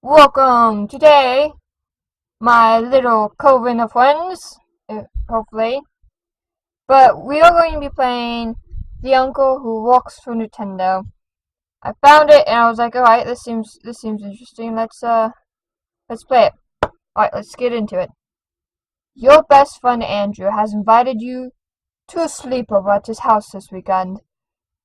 Welcome today, my little coven of friends, hopefully. But we are going to be playing The Uncle Who Walks for Nintendo. I found it and I was like, alright, this seems interesting. Let's play it. Alright, let's get into it. Your best friend Andrew has invited you to a sleepover at his house this weekend.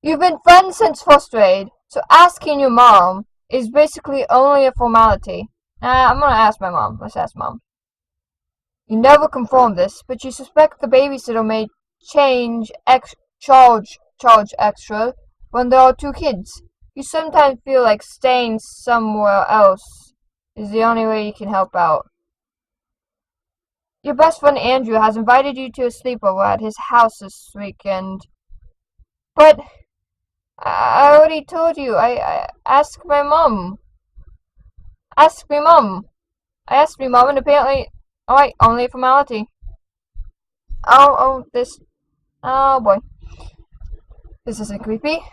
You've been friends since first grade, so asking your mom is basically only a formality. I'm gonna ask my mom. Let's ask mom. You never confirmed this, but you suspect the babysitter may charge extra when there are two kids. You sometimes feel like staying somewhere else is the only way you can help out. Your best friend Andrew has invited you to a sleepover at his house this weekend. But I already told you. I asked my mom. Ask me mom. I asked me mom and apparently... Alright, only a formality. Oh boy. This isn't creepy.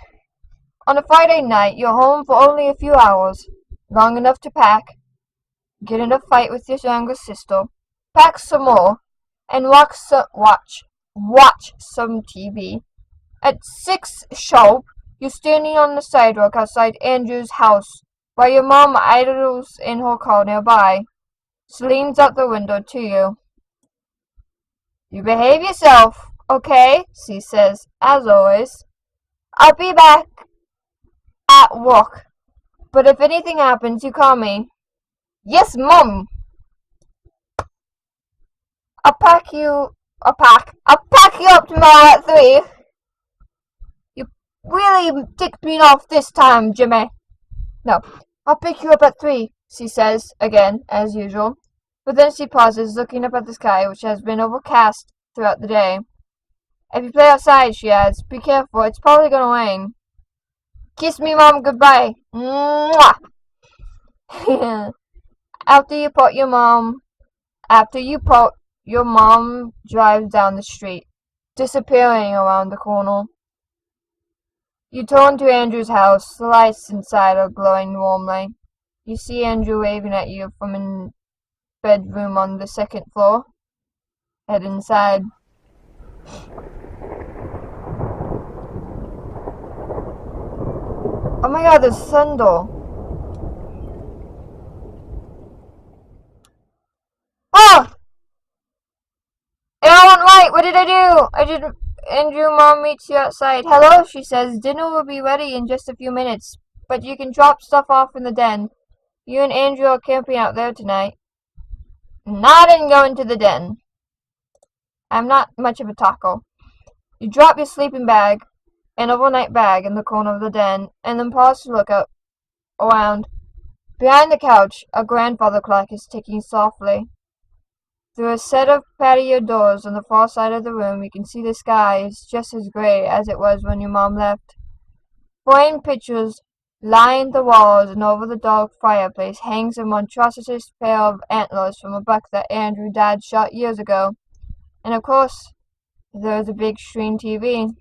On a Friday night, you're home for only a few hours. Long enough to pack, get in a fight with your younger sister, pack some more, and watch some TV. At 6 sharp, you're standing on the sidewalk outside Andrew's house, while your mom idles in her car nearby. She leans out the window to you. You behave yourself, okay? She says, as always. I'll be back at work, but if anything happens, you call me. Yes, Mom. I'll pack you up tomorrow at 3. You really ticked me off this time, Jimmy. No, I'll pick you up at 3, she says, again, as usual. But then she pauses, looking up at the sky, which has been overcast throughout the day. If you play outside, she adds, be careful, it's probably gonna rain. Kiss me, Mom, goodbye. Mwah! After you put your mom drives down the street, disappearing around the corner. You turn to Andrew's house. The lights inside are glowing warmly. You see Andrew waving at you from a bedroom on the second floor. Head inside. Oh my god, there's thunder. Oh! It all went right! What did I do? Andrew, Mom meets you outside. Hello, she says. Dinner will be ready in just a few minutes, but you can drop stuff off in the den. You and Andrew are camping out there tonight. Not in going to the den. I'm not much of a taco. You drop your sleeping bag, an overnight bag, in the corner of the den, and then pause to look up around. Behind the couch, a grandfather clock is ticking softly. Through a set of patio doors on the far side of the room, you can see the sky is just as gray as it was when your mom left. Framed pictures line the walls, and over the dark fireplace hangs a monstrous pair of antlers from a buck that Andrew's dad shot years ago. And of course, there's a big screen TV.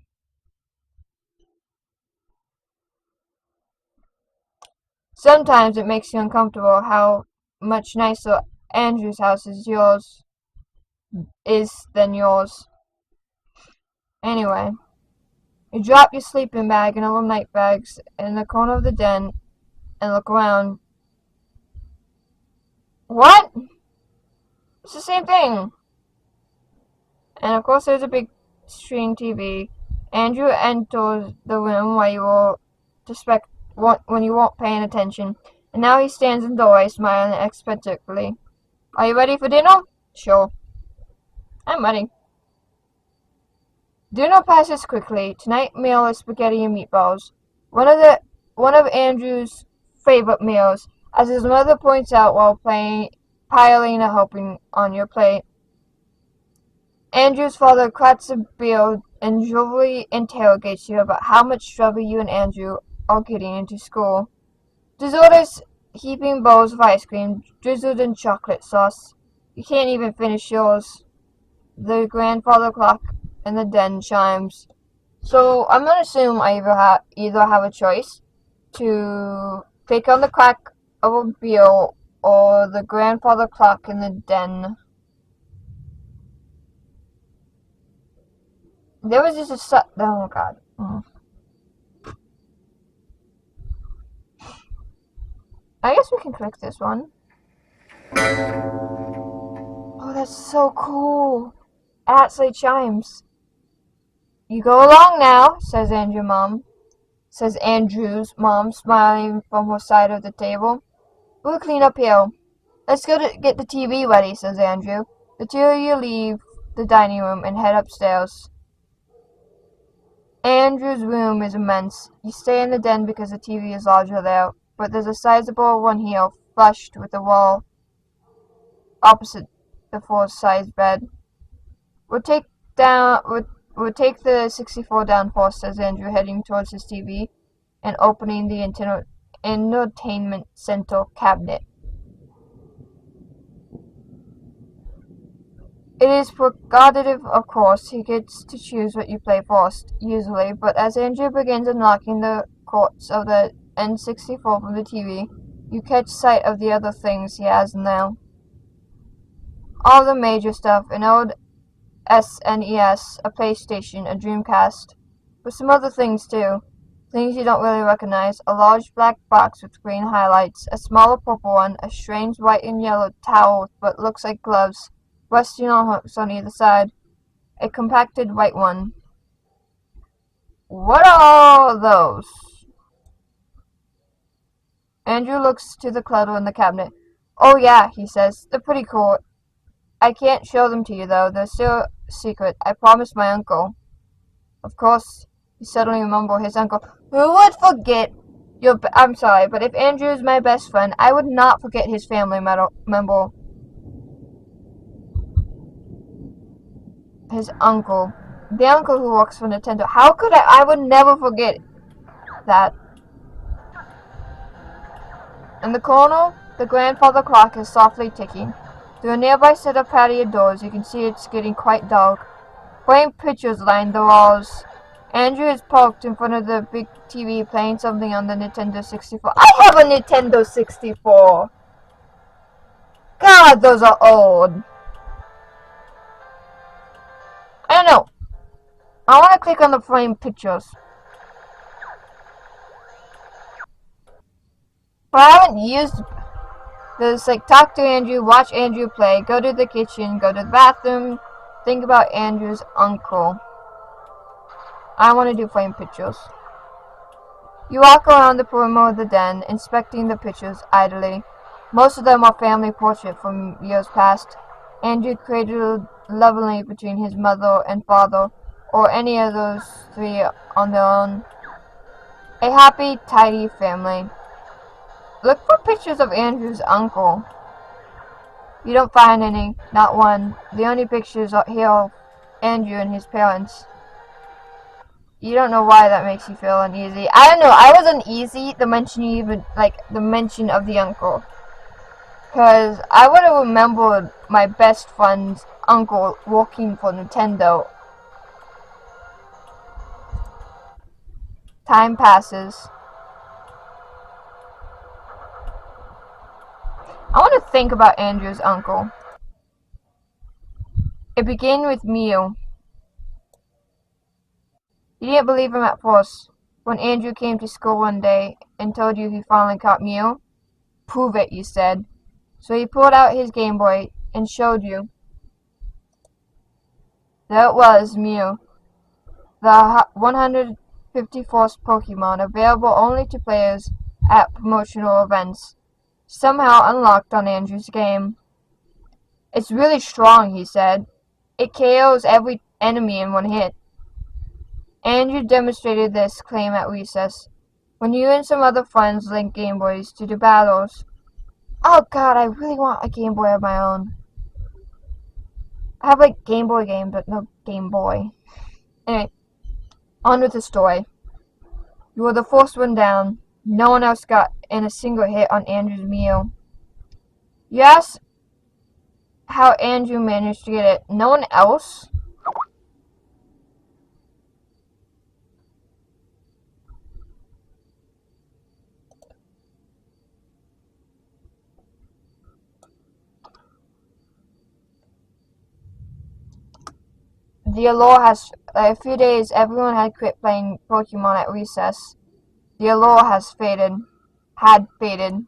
Sometimes it makes you uncomfortable how much nicer Andrew's house is than yours. Anyway, you drop your sleeping bag and overnight bags in the corner of the den and look around. What? It's the same thing. And of course there's a big screen TV. Andrew enters the room when you weren't paying attention, and now he stands in the doorway smiling expectantly. Are you ready for dinner? Sure. I'm ready. Dinner passes quickly. Tonight's meal is spaghetti and meatballs. One of Andrew's favorite meals, as his mother points out while piling a helping on your plate. Andrew's father cracks a beard and jovially interrogates you about how much trouble you and Andrew are getting into school. Dessert is heaping bowls of ice cream drizzled in chocolate sauce. You can't even finish yours. The grandfather clock in the den chimes. So I'm gonna assume I either have a choice to click on the automobile or the grandfather clock in the den. There was just a oh god. I guess we can click this one. Oh, that's so cool. It actually chimes. You go along now, says Andrew's mom, smiling from her side of the table. We'll clean up here. Let's go to get the TV ready, says Andrew. The two of you leave the dining room and head upstairs. Andrew's room is immense. You stay in the den because the TV is larger there, but there's a sizable one here, flushed with the wall opposite the full-size bed. We'll take the 64 down first, says Andrew, heading towards his TV and opening the entertainment center cabinet. It is prerogative, of course. He gets to choose what you play first, usually, but as Andrew begins unlocking the courts of the N64 from the TV, you catch sight of the other things he has now. All the major stuff, an old SNES, a PlayStation, a Dreamcast, with some other things too. Things you don't really recognize. A large black box with green highlights, a smaller purple one, a strange white and yellow towel with what looks like gloves, resting on hooks on either side, a compacted white one. What are all those? Andrew looks to the clutter in the cabinet. Oh yeah, he says, they're pretty cool. I can't show them to you though, they're still a secret. I promised my uncle. Of course, he suddenly remembered his uncle. Who would forget I'm sorry, but if Andrew is my best friend, I would not forget his family member. His uncle. The uncle who works for Nintendo. How could I would never forget that. In the corner, the grandfather clock is softly ticking. Through a nearby set of patio doors, you can see it's getting quite dark. Framed pictures line the walls. Andrew is parked in front of the big TV playing something on the Nintendo 64. I have a Nintendo 64! God, those are old. I don't know. I want to click on the framed pictures. But I haven't used... There's like, talk to Andrew, watch Andrew play, go to the kitchen, go to the bathroom, think about Andrew's uncle. I want to do frame pictures. You walk around the perimeter of the den, inspecting the pictures idly. Most of them are family portraits from years past. Andrew created lovingly between his mother and father, or any of those three on their own. A happy, tidy family. Look for pictures of Andrew's uncle. You don't find any, not one. The only pictures are here of Andrew and his parents. You don't know why that makes you feel uneasy. I don't know, I was uneasy the mention of the uncle. Because I would have remembered my best friend's uncle working for Nintendo. Time passes. I want to think about Andrew's uncle. It began with Mio. You didn't believe him at first. When Andrew came to school one day and told you he finally caught Mio. Prove it, you said. So he pulled out his Game Boy and showed you. There it was, Mio. The 154th Pokemon, available only to players at promotional events. Somehow unlocked on Andrew's game. It's really strong, he said. It KOs every enemy in one hit. Andrew demonstrated this claim at recess, when you and some other friends linked Game Boys to do battles. Oh god, I really want a Game Boy of my own. I have like Game Boy game, but no Game Boy. Anyway, on with the story. You were the first one down. No one else got in a single hit on Andrew's Mio. You asked how Andrew managed to get it. No one else? The allure has... a few days, everyone had quit playing Pokemon at recess. The allure had faded.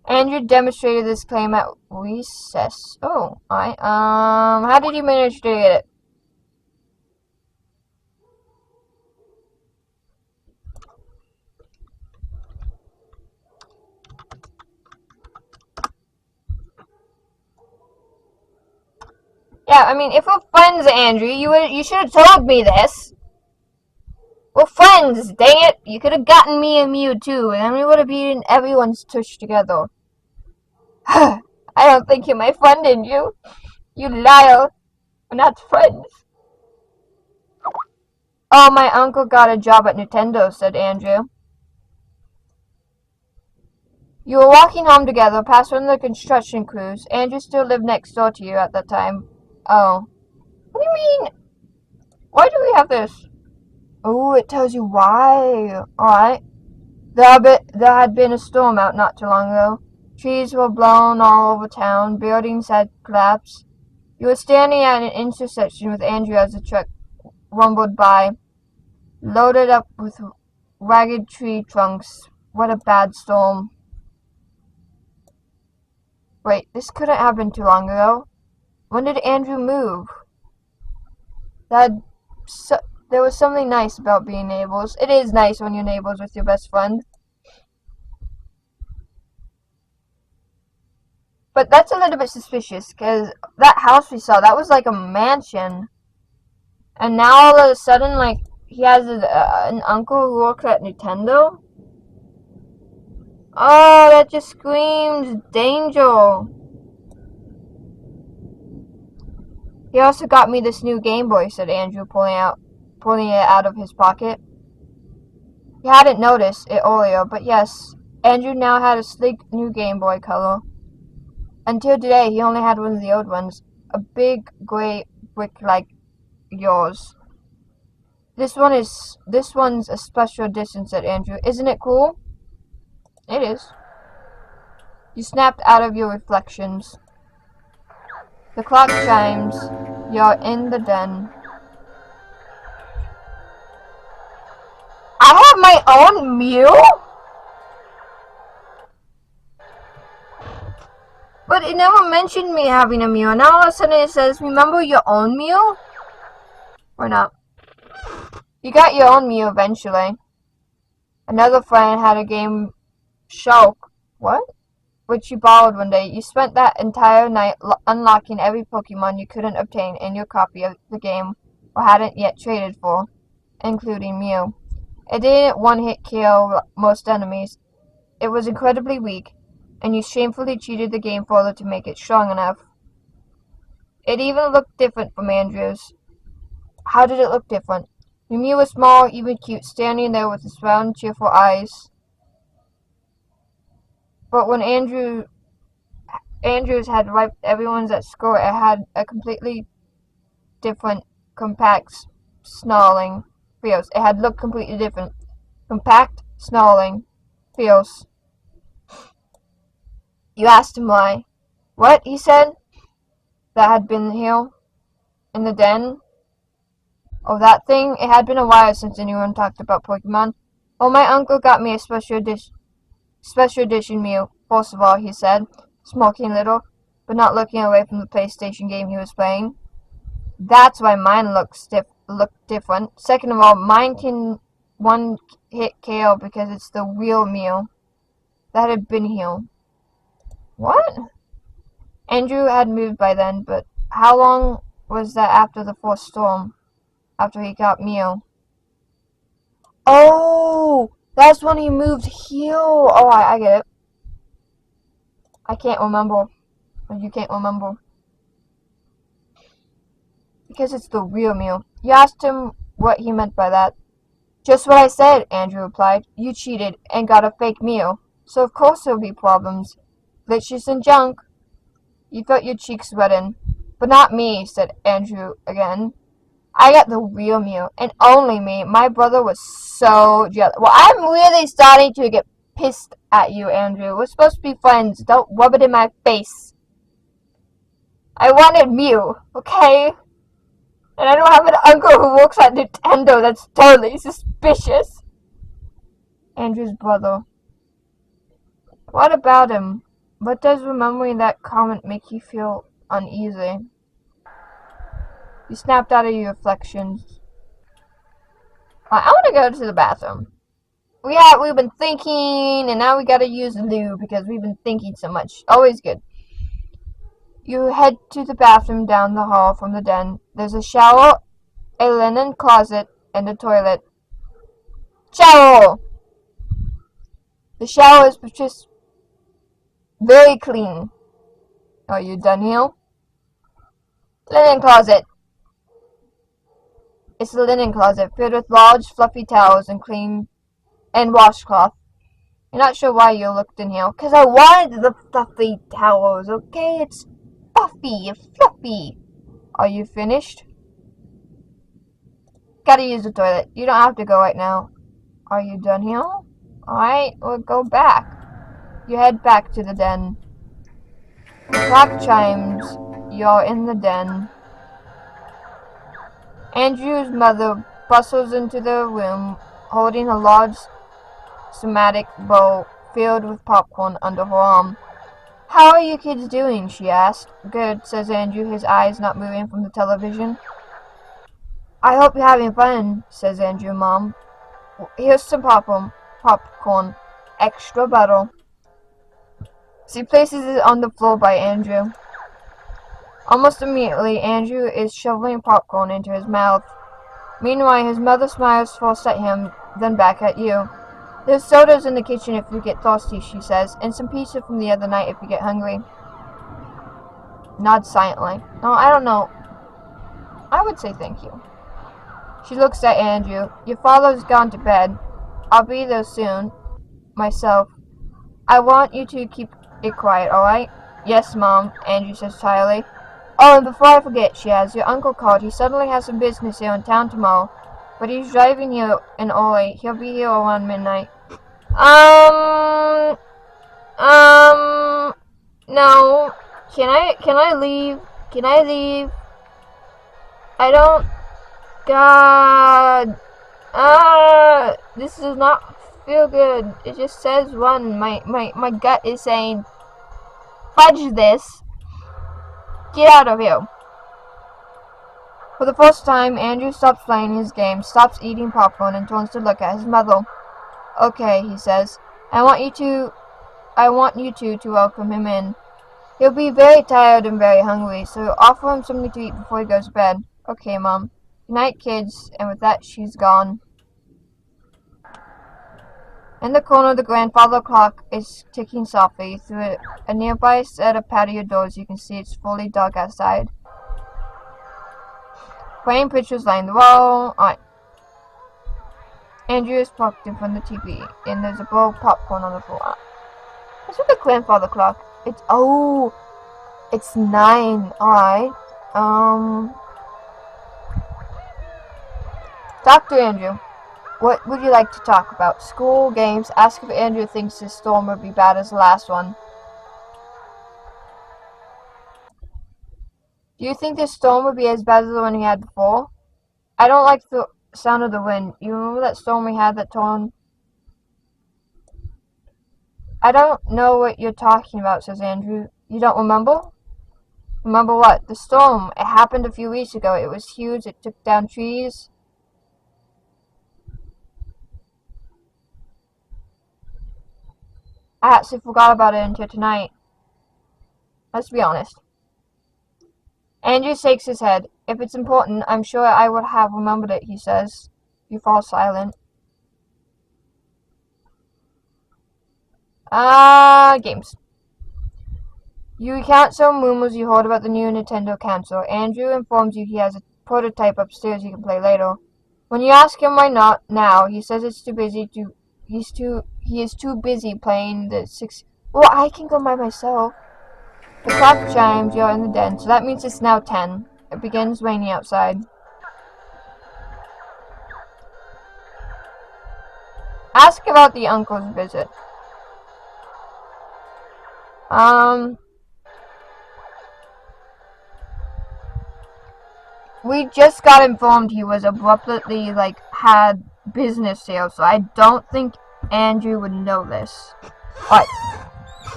Andrew demonstrated this claim at recess. Oh, alright. How did you manage to get it? Yeah, I mean, if we're friends, Andrew, you should have told me this. We're friends, dang it! You could have gotten me a Mew too, and then we would have beaten everyone's tush together. I don't think you're my friend, Andrew. You liar. We're not friends. Oh, my uncle got a job at Nintendo, said Andrew. You were walking home together, past one of the construction crews. Andrew still lived next door to you at that time. Oh. What do you mean? Why do we have this? Oh, it tells you why. Alright. There had been a storm out not too long ago. Trees were blown all over town. Buildings had collapsed. You were standing at an intersection with Andrew as the truck rumbled by, loaded up with ragged tree trunks. What a bad storm. Wait, this couldn't have been too long ago. When did Andrew move? There was something nice about being neighbors. It is nice when you're neighbors with your best friend. But that's a little bit suspicious, because that house we saw, that was like a mansion. And now all of a sudden, like, he has an uncle who works at Nintendo? Oh, that just screams danger. He also got me this new Game Boy, said Andrew, pulling it out of his pocket. He hadn't noticed it earlier, but yes, Andrew now had a sleek new Game Boy Color. Until today, he only had one of the old ones, a big gray brick like yours. This one's a special edition, said Andrew. Isn't it cool? It is. You snapped out of your reflections. The clock chimes. You're in the den. I have my own Mew? But it never mentioned me having a Mew. And now all of a sudden it says, remember your own Mew? Or not. You got your own Mew eventually. Another friend had a game Shulk. What? Which you borrowed one day. You spent that entire night unlocking every Pokemon you couldn't obtain in your copy of the game or hadn't yet traded for, including Mew. It didn't one-hit kill most enemies. It was incredibly weak, and you shamefully cheated the game further to make it strong enough. It even looked different from Andrew's. How did it look different? Your Mew was small, even cute, standing there with its round, cheerful eyes. But when Andrews had wiped everyone's at school, it had a completely different, compact, snarling feels. It had looked completely different. Compact, snarling feels. You asked him why. What? He said. That had been here? In the den? Oh, that thing? It had been a while since anyone talked about Pokemon. Oh, my uncle got me a special edition Mew, first of all, he said, smirking a little, but not looking away from the PlayStation game he was playing. That's why mine looked different. Second of all, mine can one-hit KO because it's the real Mew that had been here. What? Andrew had moved by then, but how long was that after the first storm? After he got Mew? Oh! That's when he moved here. Oh, I get it. I can't remember. You can't remember. Because it's the real Mew. You asked him what he meant by that. Just what I said, Andrew replied. You cheated and got a fake Mew. So of course there'll be problems. Glitches and junk. You felt your cheeks redden. But not me, said Andrew again. I got the real Mew, and only me. My brother was so jealous. Well, I'm really starting to get pissed at you, Andrew. We're supposed to be friends. Don't rub it in my face. I wanted Mew, okay? And I don't have an uncle who works at Nintendo. That's totally suspicious. Andrew's brother. What about him? What does remembering that comment make you feel uneasy? You snapped out of your reflections. I want to go to the bathroom. We've been thinking, and now we gotta use the loo because we've been thinking so much. Always good. You head to the bathroom down the hall from the den. There's a shower, a linen closet, and a toilet. Shower! The shower is just very clean. Are you done here? Linen closet. It's a linen closet filled with large, fluffy towels and clean and washcloth. You're not sure why you looked in here. 'Cause I wanted the fluffy towels, okay? It's fluffy. Are you finished? Gotta use the toilet. You don't have to go right now. Are you done here? Alright, we'll go back. You head back to the den. The clock chimes. You're in the den. Andrew's mother bustles into the room, holding a large ceramic bowl filled with popcorn under her arm. How are you kids doing? She asked. Good, says Andrew, his eyes not moving from the television. I hope you're having fun, says Andrew's mom. Here's some popcorn. Extra butter. She places it on the floor by Andrew. Almost immediately, Andrew is shoveling popcorn into his mouth. Meanwhile, his mother smiles first at him, then back at you. There's sodas in the kitchen if you get thirsty, she says, and some pizza from the other night if you get hungry. Nods silently. No, I don't know. I would say thank you. She looks at Andrew. Your father's gone to bed. I'll be there soon. Myself. I want you to keep it quiet, alright? Yes, Mom, Andrew says tiredly. Oh, and before I forget, she adds, your uncle called. He suddenly has some business here in town tomorrow. But he's driving here in early. He'll be here around midnight. No. Can I leave? Can I leave? I don't... God. This does not feel good. It just says run. My gut is saying, fudge this. Get out of here. For the first time, Andrew stops playing his game, stops eating popcorn, and turns to look at his mother. Okay, he says. I want you two to welcome him in. He'll be very tired and very hungry, so offer him something to eat before he goes to bed. Okay, Mom. Good night, kids. And with that, she's gone. In the corner, the grandfather clock is ticking softly. Through a nearby set of patio doors, you can see it's fully dark outside. Frame pictures line the wall. Alright. Andrew is parked in front of the TV, and there's a bowl of popcorn on the floor. What's with the grandfather clock? It's 9. Alright. Dr. Andrew. What would you like to talk about? School, games, ask if Andrew thinks this storm would be bad as the last one. Do you think this storm would be as bad as the one we had before? I don't like the sound of the wind. You remember that storm we had that torn? I don't know what you're talking about, says Andrew. You don't remember? Remember what? The storm. It happened a few weeks ago. It was huge. It took down trees. I actually forgot about it until tonight. Let's be honest. Andrew shakes his head. If it's important, I'm sure I would have remembered it, he says. You fall silent. Games. You recount some rumors you heard about the new Nintendo console. Andrew informs you he has a prototype upstairs you can play later. When you ask him why not now, he says it's too busy to... He is too busy playing the 6... Well, I can go by myself. The clock chimes. You're in the den, so that means it's now 10. It begins raining outside. Ask about the uncle's visit. We just got informed he was abruptly, had business sales, so I don't think Andrew would know this. Alright,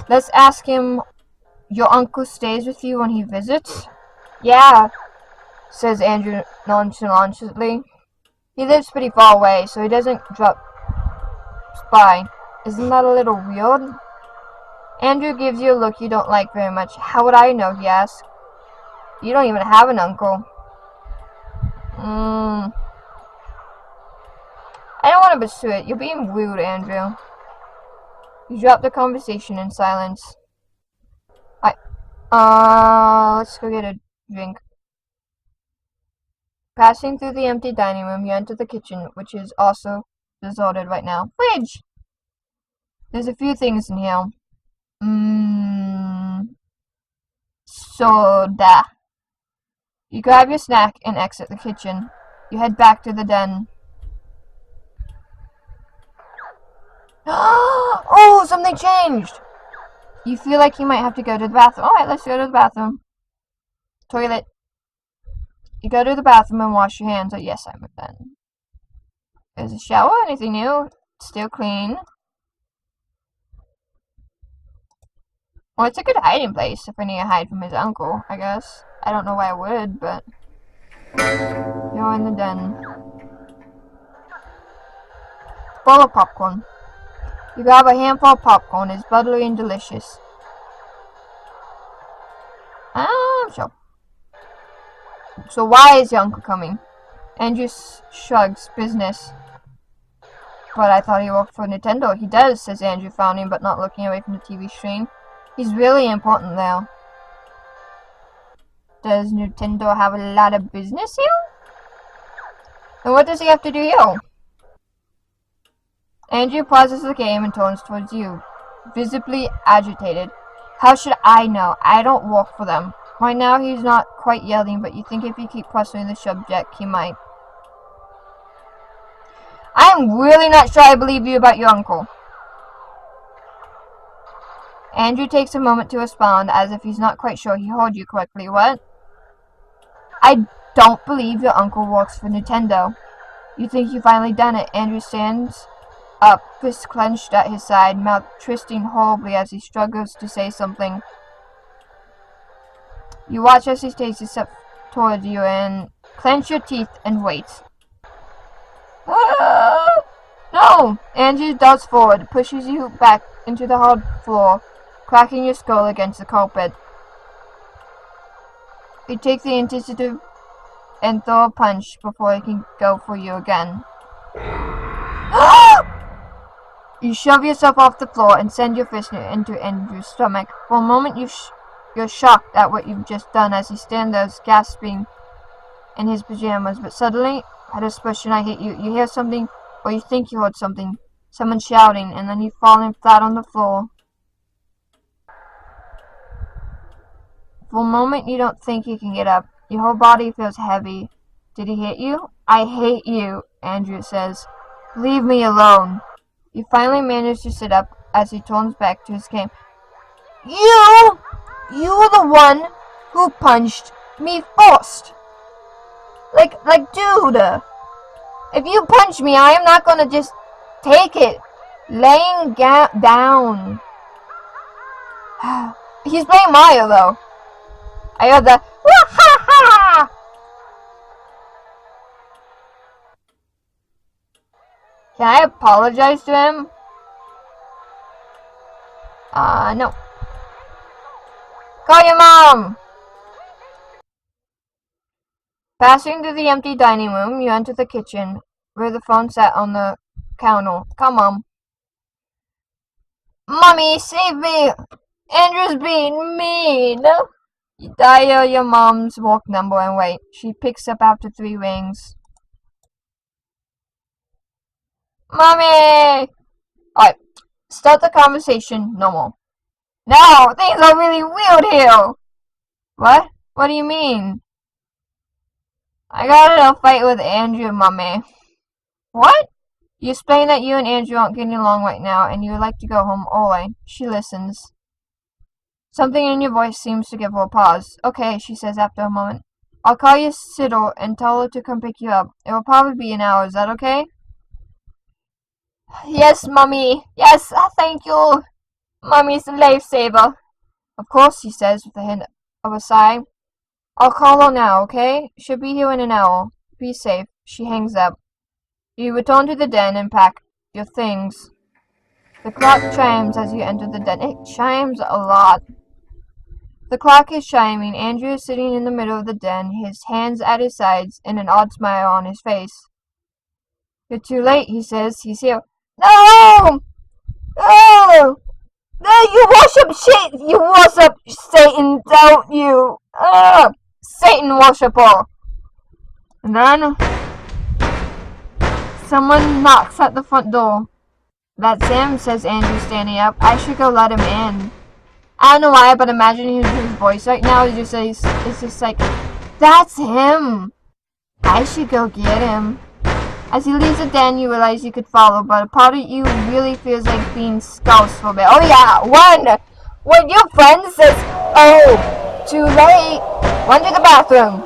let's ask him, your uncle stays with you when he visits? Yeah, says Andrew nonchalantly. He lives pretty far away, so he doesn't drop by. Isn't that a little weird? Andrew gives you a look you don't like very much. How would I know, he asks. You don't even have an uncle. I don't want to pursue it. You're being rude, Andrew. You drop the conversation in silence. Let's go get a drink. Passing through the empty dining room, you enter the kitchen, which is also deserted right now. Fridge! There's a few things in here. Soda. You grab your snack and exit the kitchen. You head back to the den. Oh, something changed! You feel like you might have to go to the bathroom. Alright, let's go to the bathroom. Toilet. You go to the bathroom and wash your hands. Oh, yes, I'm done. There's a shower. Anything new? Still clean. Well, it's a good hiding place if I need to hide from his uncle, I guess. I don't know why I would, but... You're in the den. Bowl of popcorn. You grab a handful of popcorn. It's buttery and delicious. I'm sure. So why is your uncle coming? Andrew shrugs. Business. But I thought he worked for Nintendo. He does, says Andrew, frowning but not looking away from the TV screen. He's really important though. Does Nintendo have a lot of business here? And what does he have to do here? Andrew pauses the game and turns towards you, visibly agitated. How should I know? I don't work for them. Right now he's not quite yelling, but you think if you keep pursuing the subject, he might. I'm really not sure I believe you about your uncle. Andrew takes a moment to respond, as if he's not quite sure he heard you correctly. What? I don't believe your uncle works for Nintendo. You think you've finally done it. Andrew stands up, fists clenched at his side, mouth twisting horribly as he struggles to say something. You watch as he takes a step towards you and clench your teeth and wait. No! Andrew darts forward, pushes you back into the hard floor, cracking your skull against the carpet. You take the initiative and throw a punch before he can go for you again. You shove yourself off the floor and send your fist into Andrew's stomach. For a moment you're shocked at what you've just done as he stands there gasping in his pajamas, but suddenly, at a expression I hate you, you hear something, or you think you heard something, someone shouting, and then you fall flat on the floor. For a moment you don't think you can get up. Your whole body feels heavy. Did he hit you? I hate you, Andrew says. Leave me alone. You finally manage to sit up as he turns back to his game. You were the one who punched me first. Like, dude. If you punch me, I am not gonna just take it. Laying down. He's playing Mario, though. I heard the wah-ha-ha! Can I apologize to him? No. Call your mom! Passing through the empty dining room, you enter the kitchen, where the phone sat on the counter. Come on. Mommy, save me! Andrew's being mean! You dial your mom's work number and wait. She picks up after 3 rings. Mommy! Alright, start the conversation normal. No, things are really weird here! What? What do you mean? I got in a fight with Andrew, Mommy. What? You explain that you and Andrew aren't getting along right now and you would like to go home early. She listens. Something in your voice seems to give her a pause. Okay, she says after a moment. I'll call you Siddle and tell her to come pick you up. It will probably be an hour. Is that okay? Yes, Mummy. Yes, thank you. Mummy's a lifesaver. Of course, he says with a hint of a sigh. I'll call her now, okay? She'll be here in an hour. Be safe. She hangs up. You return to the den and pack your things. The clock chimes as you enter the den. It chimes a lot. The clock is chiming. Andrew is sitting in the middle of the den, his hands at his sides, and an odd smile on his face. You're too late, he says. He's here. No! No! No, you worship shit! You worship Satan, don't you? Satan worshiper! And then someone knocks at the front door. That's him, says Andrew, standing up. I should go let him in. I don't know why, but imagining his voice right now is just like, that's him. I should go get him. As he leaves the den, you realize you could follow, but a part of you really feels like being scoused for a bit. Oh yeah, when your friend says, oh, too late, run to the bathroom.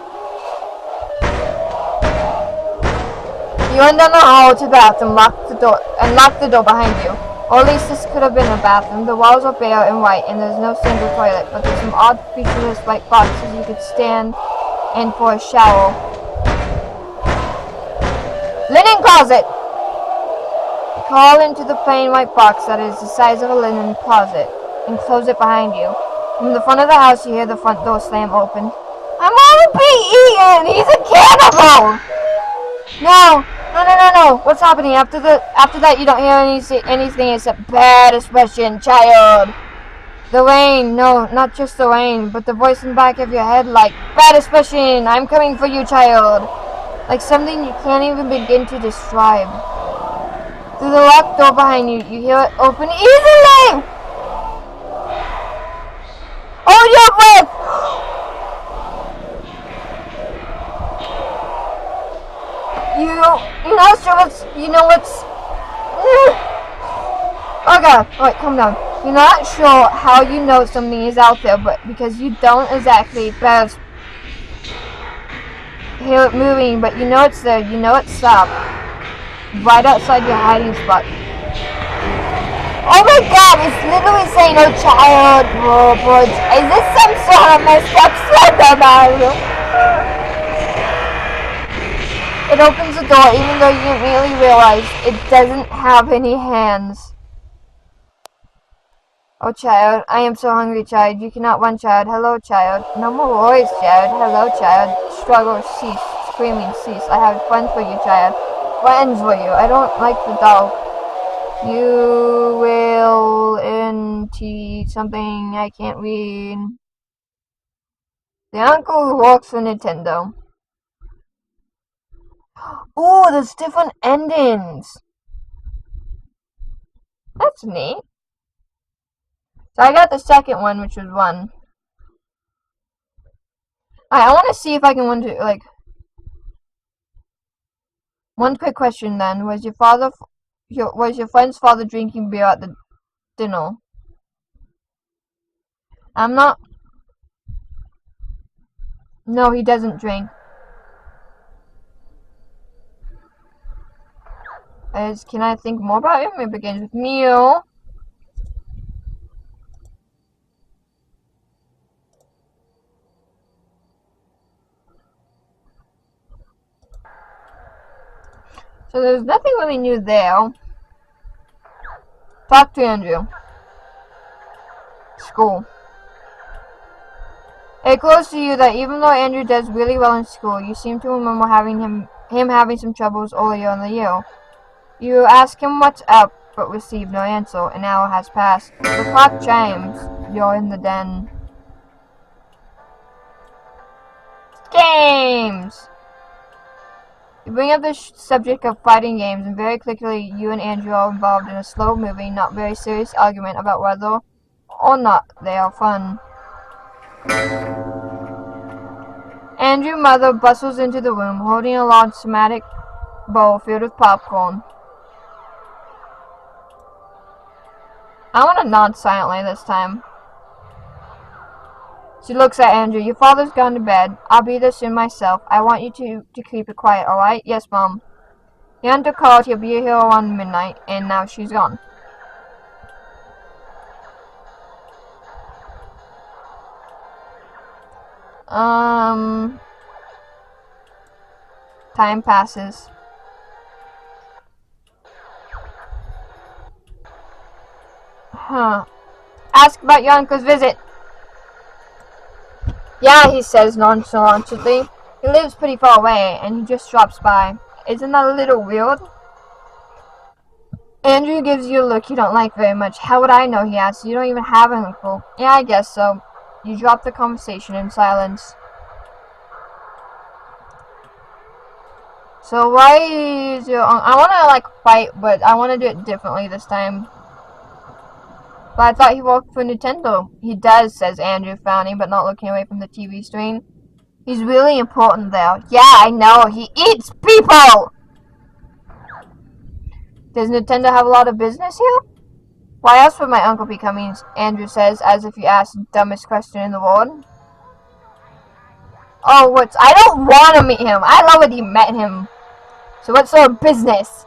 You run down the hall to the bathroom, lock the door behind you. Or at least this could have been a bathroom. The walls are bare and white, and there's no single toilet, but there's some odd featureless white boxes you could stand in for a shower. Linen closet! You crawl into the plain white box that is the size of a linen closet, and close it behind you. From the front of the house, you hear the front door slam open. I'm gonna be eaten! He's a cannibal! No! What's happening? After that, you don't hear anything except bad expression, child. The rain. No, not just the rain, but the voice in the back of your head like, bad expression, I'm coming for you, child. Like something you can't even begin to describe. Through the locked door behind you, you hear it open easily! Hold your breath! You know what's oh god, alright, calm down. You're not sure how you know something is out there, but because you don't exactly hear it moving, but you know it's there, you know it's stopped. Right outside your hiding spot. Oh my god, it's literally saying, oh child, is this some sort of messed up slender? It opens the door even though you immediately realize it doesn't have any hands. Oh child, I am so hungry, child. You cannot run, child. Hello, child. No more worries, child. Hello, child. Struggle, cease. Screaming, cease. I have friends for you, child. Friends for you. I don't like the dog. You will into something I can't read. The uncle who works for Nintendo. Oh, there's different endings. That's neat. So I got the second one, which was 1. Alright, I want to see if I can win to, like... One quick question then. Was your friend's father drinking beer at the dinner? I'm not... No, he doesn't drink. Can I think more about him? It begins with meal. So there's nothing really new there. Talk to Andrew. School. It occurs to you that even though Andrew does really well in school, you seem to remember him having some troubles earlier in the year. You ask him what's up, but receive no answer. An hour has passed. The clock chimes. You're in the den. Games! You bring up the subject of fighting games, and very quickly you and Andrew are involved in a slow-moving, not very serious argument about whether or not they are fun. Andrew's mother bustles into the room, holding a large ceramic bowl filled with popcorn. I want to nod silently this time. She looks at Andrew. Your father's gone to bed. I'll be there soon myself. I want you to keep it quiet, alright? Yes, Mom. Your hunter called. He'll be here around midnight, and now she's gone. Time passes. Ask about your uncle's visit. Yeah, he says nonchalantly. He lives pretty far away, and he just drops by. Isn't that a little weird? Andrew gives you a look you don't like very much. How would I know, he asks. You don't even have an uncle. Yeah, I guess so. You drop the conversation in silence. So why is your uncle... I want to, fight, but I want to do it differently this time. But I thought he worked for Nintendo. He does, says Andrew, frowning, but not looking away from the TV screen. He's really important there. Yeah, I know. He eats people! Does Nintendo have a lot of business here? Why else would my uncle be coming? Andrew says, as if you asked the dumbest question in the world. Oh, I don't want to meet him. I already met him. So what's sort of business?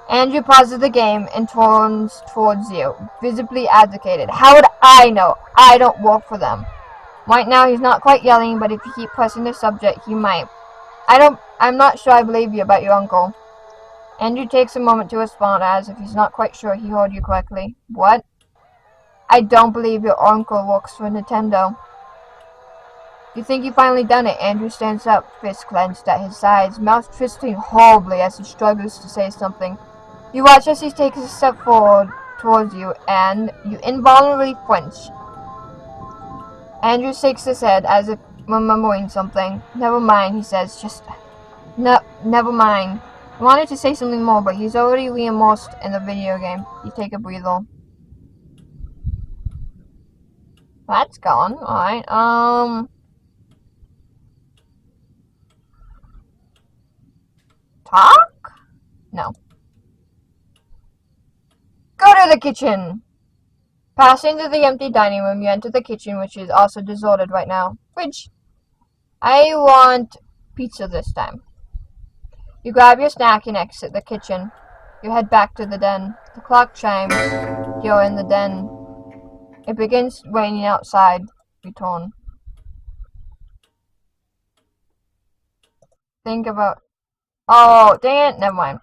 Andrew pauses the game and turns towards you, visibly agitated. How would I know? I don't work for them. Right now he's not quite yelling, but if you keep pressing the subject, he might. I'm not sure I believe you about your uncle. Andrew takes a moment to respond as if he's not quite sure he heard you correctly. What? I don't believe your uncle works for Nintendo. You think you've finally done it? Andrew stands up, fist clenched at his sides, mouth twisting horribly as he struggles to say something. You watch as he takes a step forward towards you, and you involuntarily flinch. Andrew shakes his head as if remembering something. Never mind, he says. Never mind. I wanted to say something more, but he's already re-immersed in the video game. You take a breather. That's gone. Alright, Talk? No. Go to the kitchen! Passing through the empty dining room, you enter the kitchen, which is also deserted right now. Fridge. I want pizza this time. You grab your snack and exit the kitchen. You head back to the den. The clock chimes. You're in the den. It begins raining outside. Return. Think about... Oh, dang it. Never mind.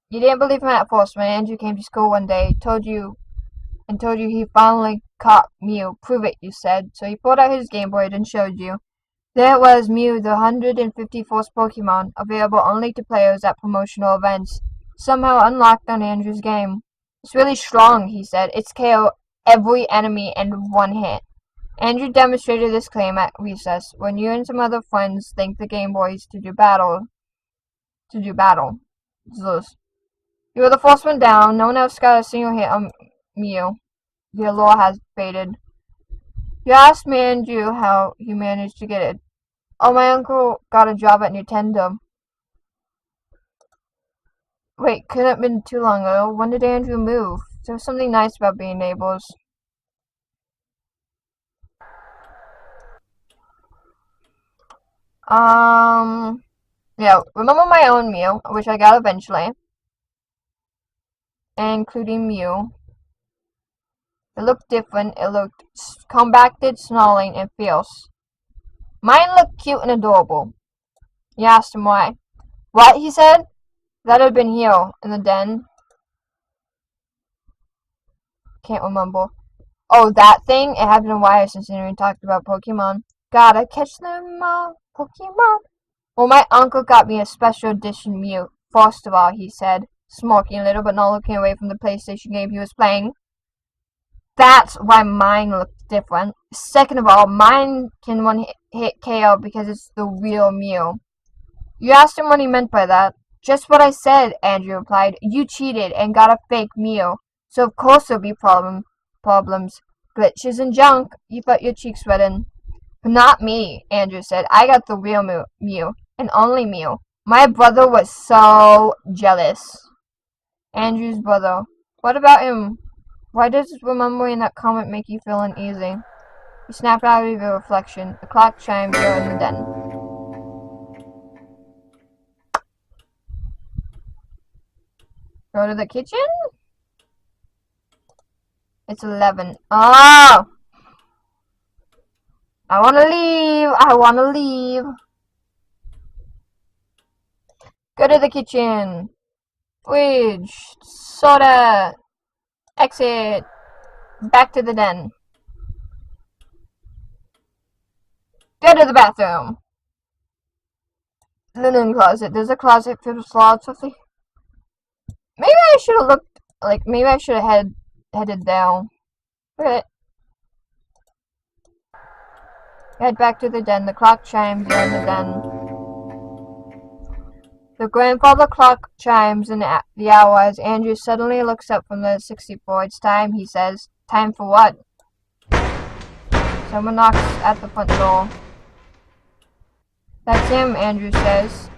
You didn't believe him at first when Andrew came to school one day, told you he finally caught Mew. Prove it, you said. So he pulled out his Game Boy and showed you. There it was, Mew, the 154th Pokemon, available only to players at promotional events, somehow unlocked on Andrew's game. It's really strong, he said. It's KO every enemy in one hit. Andrew demonstrated this claim at recess, when you and some other friends thanked the Game Boys to do battle. Zeus. You were the first one down. No one else got a single hit on Mew. The allure has faded. You asked me, Andrew, how he managed to get it. Oh, my uncle got a job at Nintendo. Wait, couldn't have been too long ago. When did Andrew move? There was something nice about being neighbors. Yeah, remember my own Mew, which I got eventually. Including Mew. It looked different. It looked compacted, snarling, and fierce. Mine looked cute and adorable. You asked him why. What? He said. That had been here, in the den. Can't remember. Oh, that thing? It had been a while since anyone talked about Pokemon. Gotta catch them all, Pokemon. Well, my uncle got me a special edition Mew. First of all, he said, smirking a little but not looking away from the PlayStation game he was playing. That's why mine looked different. Second of all, mine can one-hit KO because it's the real Mew. You asked him what he meant by that. Just what I said, Andrew replied. You cheated and got a fake Mew. So of course there'll be problems. Glitches and junk. You felt your cheeks redden. But not me, Andrew said. I got the real Mew. And only Mew. My brother was so jealous. Andrew's brother. What about him? Why does remembering that comment make you feel uneasy? You snap out of your reflection. The clock chimes. You're in the den. Go to the kitchen? It's 11. Oh! I wanna leave. I wanna leave. Go to the kitchen. Fridge. Soda. Exit. Back to the den. Go to the bathroom. Linen closet. There's a closet filled with lots of things. Maybe I should have looked, like, maybe I should have headed down. Okay. Head back to the den. The clock chimes. You're in the den. The grandfather clock chimes in the hour as Andrew suddenly looks up from the 64. It's time, he says. Time for what? Someone knocks at the front door. That's him, Andrew says,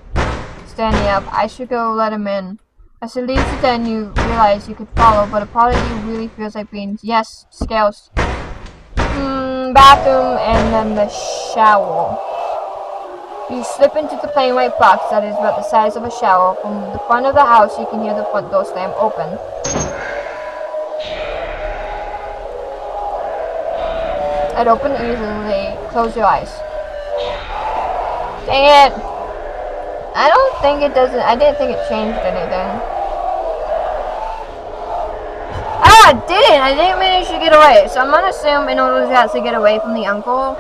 standing up. I should go let him in. As he leaves the den, you realize you could follow, but a part of you really feels like being, yes, scales. Bathroom, and then the shower. You slip into the plain white box that is about the size of a shower. From the front of the house, you can hear the front door slam open. It opened easily. Close your eyes. Dang it! I don't think it doesn't. I didn't think it changed anything. Ah, it didn't! I didn't manage to get away. So I'm gonna assume in order to get away from the uncle,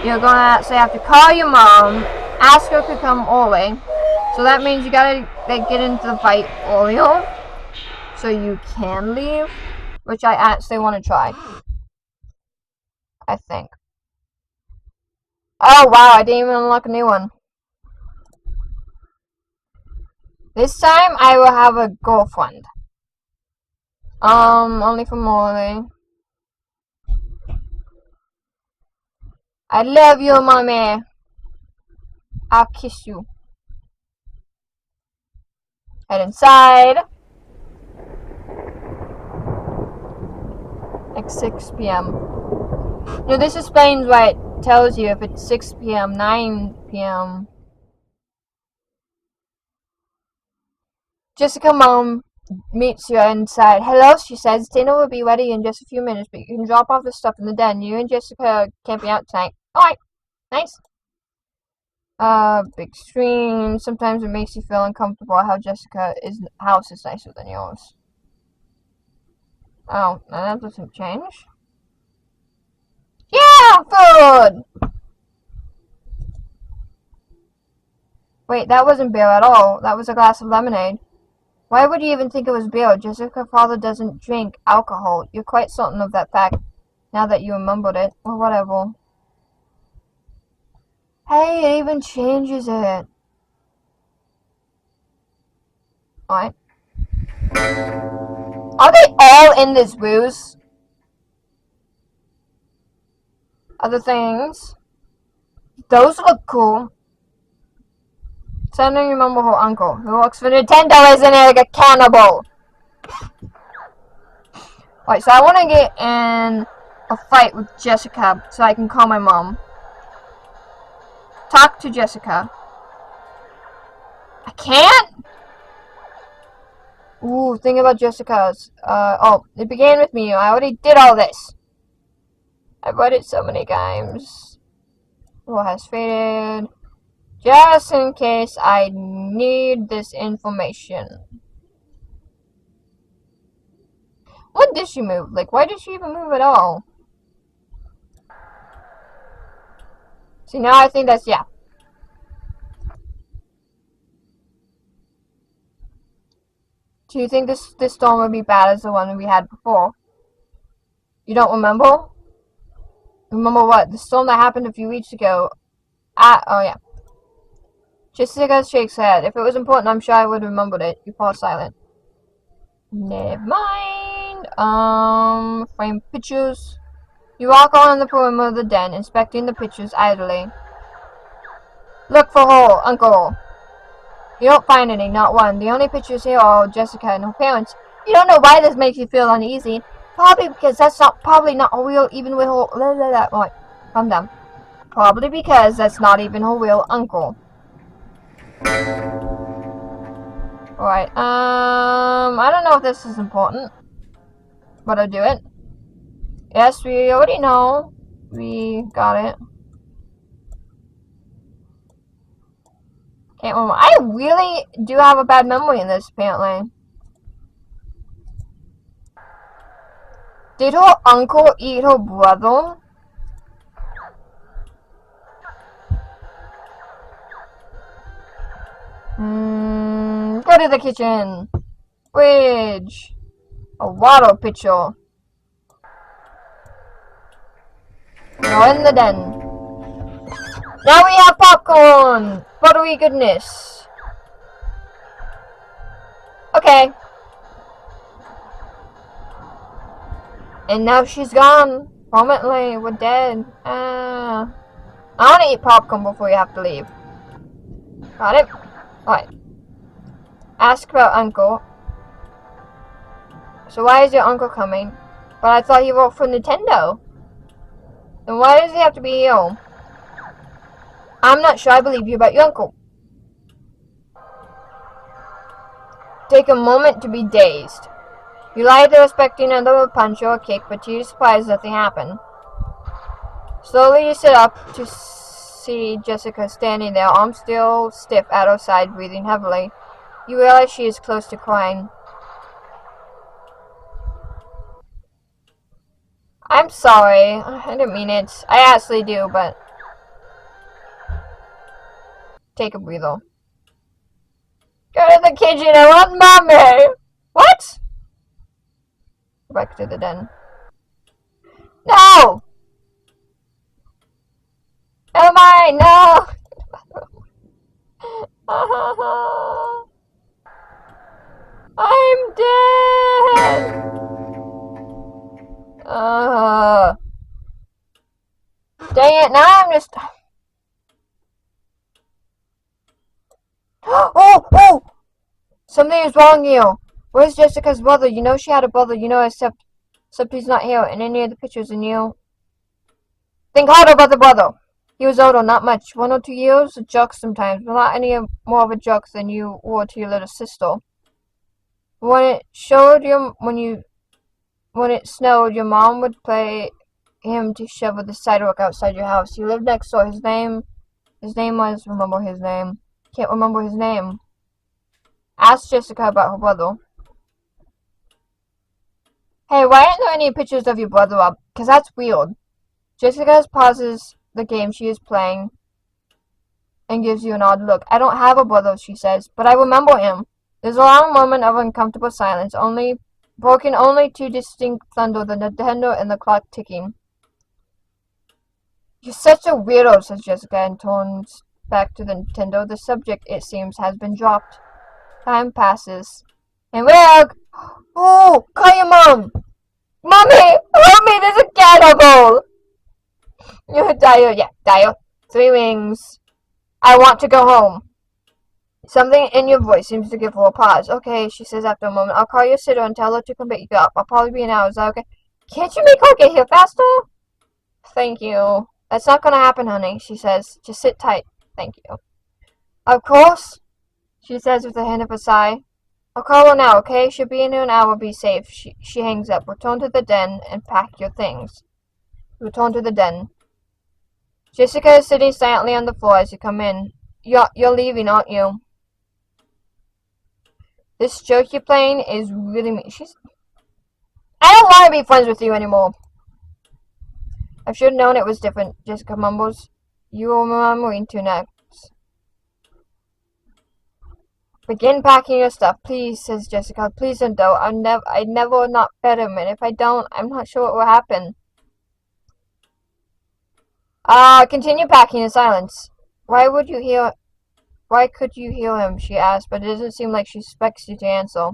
you're gonna actually have to call your mom, ask her to come early. So that means you gotta get into the fight earlier, so you can leave, which I actually want to try. I think. Oh wow, I didn't even unlock a new one. This time I will have a girlfriend. Only for Molly. I love you, mommy. I'll kiss you. Head inside. Like 6 p.m. No, this explains why it tells you if it's 6 p.m., 9 p.m. Jessica mom meets you inside. Hello, she says. Dinner will be ready in just a few minutes, but you can drop off the stuff in the den. You and Jessica are camping out tonight. Alright. Nice. Big screen. Sometimes it makes you feel uncomfortable how Jessica's house is nicer than yours. Oh, that doesn't change. Yeah, food! Wait, that wasn't beer at all. That was a glass of lemonade. Why would you even think it was beer? Jessica's father doesn't drink alcohol. You're quite certain of that fact, now that you remembered it. Or whatever. Hey, it even changes it. Alright. Are they all in this ruse? Other things. Those look cool. Suddenly remember her uncle, who works for Nintendo, isn't like a cannibal. Alright, so I want to get in a fight with Jessica so I can call my mom. Talk to Jessica. I can't? Ooh, think about Jessica's. Oh, it began with me. I already did all this. I've read it so many times. Oh, has faded. Just in case I need this information. When did she move? Like, why did she even move at all? See, now I think that's, yeah. Do you think this storm would be bad as the one we had before? You don't remember? Remember what? The storm that happened a few weeks ago. Oh yeah. Jessica shakes her head. If it was important, I'm sure I would have remembered it. You fall silent. Never mind. Frame pictures. You walk on the perimeter of the den, inspecting the pictures idly. Look for her, Uncle. You don't find any, not one. The only pictures here are Jessica and her parents. You don't know why this makes you feel uneasy. Probably because that's probably not a real even with her. Wait, calm down. Probably because that's not even her real uncle. Alright, I don't know if this is important, but I'll do it. Yes, we already know. We got it. Can't remember. I really do have a bad memory in this, apparently. Did her uncle eat her brother? Go to the kitchen. Fridge. A water pitcher. Now in the den. Now we have popcorn. Buttery goodness. Okay. And now she's gone. Permanently. We're dead. I want to eat popcorn before you have to leave. Got it? Alright. Ask about uncle. So why is your uncle coming? But I thought he worked for Nintendo. Then why does he have to be here? I'm not sure I believe you about your uncle. Take a moment to be dazed. You lie there expecting another punch or a kick, but to your surprise nothing happened. Slowly you sit up to see Jessica standing there, arms still stiff at her side, breathing heavily. You realize she is close to crying. I'm sorry. I didn't mean it. I actually do, but... Take a breather. Go to the kitchen, I want mommy! What? Back to the den. No! Oh my, no! I'm dead! Dang it, now I'm just... Oh! Something is wrong here. Where's Jessica's brother? You know she had a brother, except he's not here in any of the pictures, and you... Think harder about the brother. He was older, not much. 1 or 2 years, a jerk sometimes, but not any more of a jerk than you were to your little sister. When it snowed, your mom would play him to shovel the sidewalk outside your house. He lived next door. His name was, remember his name. Can't remember his name. Ask Jessica about her brother. Hey, why aren't there any pictures of your brother up? 'Cause that's weird. Jessica pauses the game she is playing and gives you an odd look. I don't have a brother, she says, but I remember him. There's a long moment of uncomfortable silence, broken only to distinct thunder, the Nintendo and the clock ticking. You're such a weirdo, says Jessica, and turns back to the Nintendo. The subject, it seems, has been dropped. Time passes. And oh, call your mom! Mommy! Help me! There's a cannibal! Dial. 3 rings. I want to go home. Something in your voice seems to give her a pause. Okay, she says after a moment. I'll call your sitter and tell her to come pick you up. I'll probably be an hour. Is that okay? Can't you make her get here faster? Thank you. That's not gonna happen, honey, she says. Just sit tight. Thank you. Of course, she says with a hint of a sigh. I'll call her now, okay? She'll be in an hour. Be safe. She hangs up. Return to the den and pack your things. Return to the den. Jessica is sitting silently on the floor as you come in. You're leaving, aren't you? This joke you're playing is really mean. I don't want to be friends with you anymore. I should have known it was different, Jessica mumbles. You will remember to next. Begin packing your stuff, please, says Jessica. Please don't go. I'd never not Betterman. If I don't, I'm not sure what will happen. Continue packing in silence. Why could you hear him? She asked, but it doesn't seem like she expects you to answer.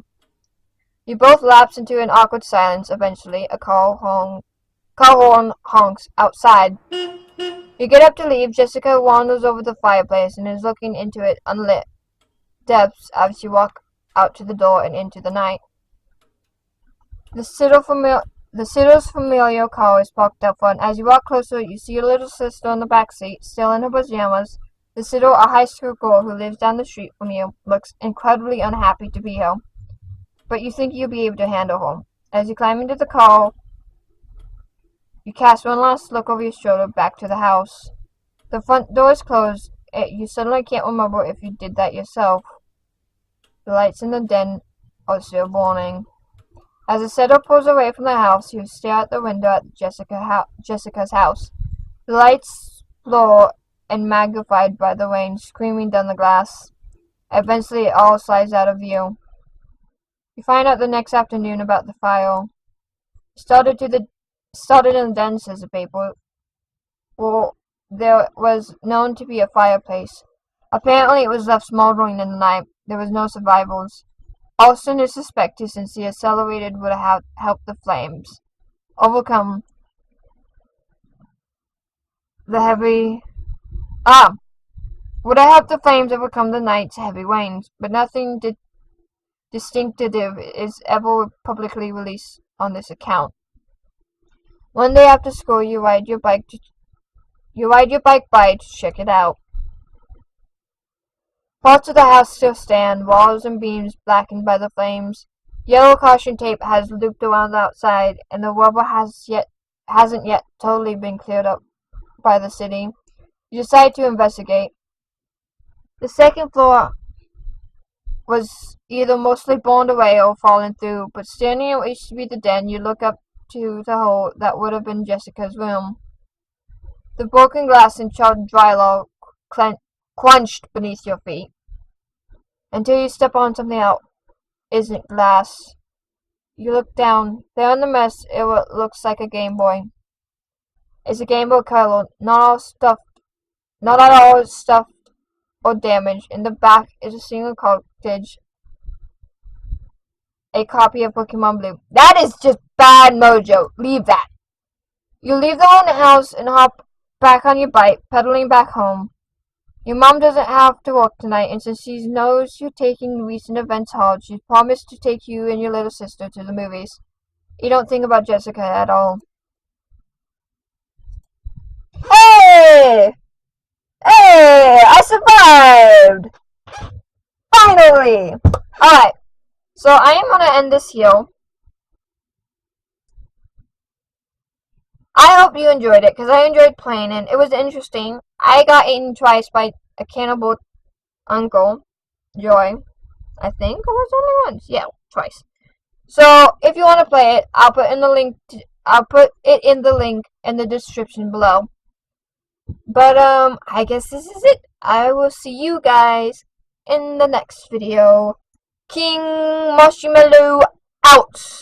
You both lapse into an awkward silence. Eventually, a car horn honks outside. You get up to leave. Jessica wanders over the fireplace and is looking into its unlit depths as you walk out to the door and into the night. The The Siddle's familiar car is parked up front. As you walk closer, you see your little sister in the back seat, still in her pajamas. The Siddle, a high school girl who lives down the street from you, looks incredibly unhappy to be here. But you think you'll be able to handle her. As you climb into the car, you cast one last look over your shoulder back to the house. The front door is closed. You suddenly can't remember if you did that yourself. The lights in the den are still burning. As the setter pulls away from the house, you stare out the window at Jessica's house. The lights blur and magnified by the rain screaming down the glass. Eventually it all slides out of view. You find out the next afternoon about the fire. Started in the den, says the paper. Well, there was known to be a fireplace. Apparently it was left smoldering in the night. There was no survivors. Austin is suspected since the accelerated would have helped the flames overcome the heavy would have helped the flames overcome the night's heavy rains, but nothing distinctive is ever publicly released on this account. One day after school, you ride your bike by to check it out. Parts of the house still stand, walls and beams blackened by the flames. Yellow caution tape has looped around the outside, and the rubble hasn't yet totally been cleared up by the city. You decide to investigate. The second floor was either mostly burned away or fallen through, but standing in what used to be the den, you look up to the hole that would have been Jessica's room. The broken glass and charred drywall crunched beneath your feet, until you step on something that isn't glass. You look down. There in the mess, it looks like a Game Boy. It's a Game Boy Color, not at all stuffed or damaged. In the back is a single cartridge, a copy of Pokemon Blue. That is just bad mojo. Leave that. You leave the haunted house and hop back on your bike, pedaling back home. Your mom doesn't have to work tonight, and since she knows you're taking recent events hard, she's promised to take you and your little sister to the movies. You don't think about Jessica at all. Hey! Hey! I survived! Finally! Alright, so I am going to end this here. I hope you enjoyed it, because I enjoyed playing it. It was interesting. I got eaten twice by a cannibal uncle, Joy, I think, or was it only once? Yeah, twice. So, if you want to play it, I'll put it in the link in the description below. But, I guess this is it. I will see you guys in the next video. King Marshmallow out!